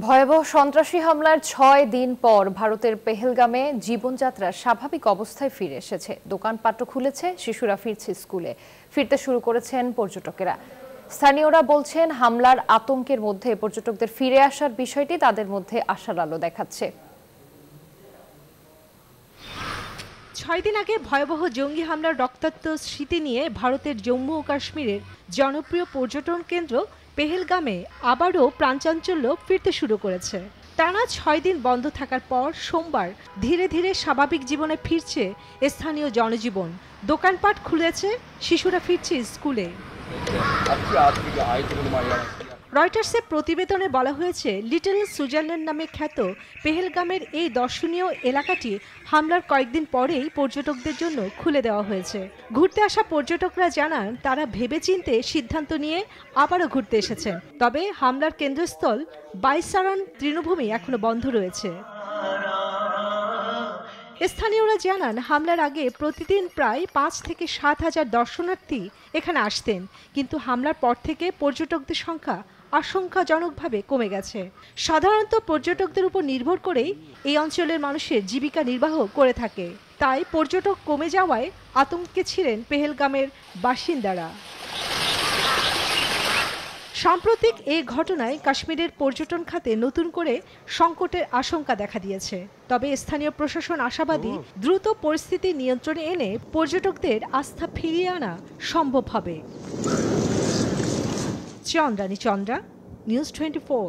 ভয়াবহ সন্ত্রাসী হামলার ৬ দিন পর ভারতের পেহেলগামে জীবনযাত্রা স্বাভাবিক অবস্থায় ফিরে এসেছে। দোকানপাটও খুলেছে, শিশুরা ফিরছে স্কুলে, ফিরতে শুরু করেছেন পর্যটকেরা। স্থানীয়রা বলছেন, হামলার আতঙ্কের মধ্যে পর্যটকদের ফিরে আসার বিষয়টি তাদের মধ্যে আশার আলো দেখাচ্ছে। ৬ দিন আগে ভয়াবহ জঙ্গি হামলার রক্তাক্ত স্মৃতি নিয়ে ভারতের জম্মু ও কাশ্মীরের জনপ্রিয় পর্যটন কেন্দ্র পেহেলগামে আবারও প্রাণচাঞ্চল্য ফিরতে শুরু করেছে। টানা ৬ দিন বন্ধ থাকার পর সোমবার ধীরে ধীরে স্বাভাবিক জীবনে ফিরছে স্থানীয় জনজীবন। দোকানপাট খুলেছে, শিশুরা ফিরছে স্কুলে। রয়টার্সের প্রতিবেদনে বলা হয়েছে, লিটল সুইজারল্যান্ড নামে খ্যাত পেহেলগামের এই দর্শনীয় এলাকাটি হামলার কয়েকদিন পরেই পর্যটকদের জন্য খুলে দেওয়া হয়েছে। ঘুরতে আসা পর্যটকরা জানান, তারা ভেবেচিন্তে সিদ্ধান্ত নিয়ে আবারও ঘুরতে এসেছেন। তবে হামলার কেন্দ্রস্থল বাইসারান তৃণভূমি এখনো বন্ধ রয়েছে। স্থানীয়রা জানান, হামলার আগে প্রতিদিন প্রায় ৫ থেকে ৭ হাজার দর্শনার্থী এখানে আসতেন, কিন্তু হামলার পর থেকে পর্যটকদের সংখ্যা আশঙ্কাজনকভাবে কমে গেছে। সাধারণত পর্যটকদের উপর নির্ভর করেই এই অঞ্চলের মানুষের জীবিকা নির্বাহ করে থাকে। তাই পর্যটক কমে যাওয়ায় আতঙ্কে ছিলেন পেহেলগামের বাসিন্দারা। সাম্প্রতিক এই ঘটনায় কাশ্মীরের পর্যটন খাতে নতুন করে সংকটের আশঙ্কা দেখা দিয়েছে। তবে স্থানীয় প্রশাসন আশাবাদী, দ্রুত পরিস্থিতি নিয়ন্ত্রণে এনে পর্যটকদের আস্থা ফিরিয়ে আনা সম্ভব হবে। চন্দ্রানী চন্দ্রা, নিউজ 24।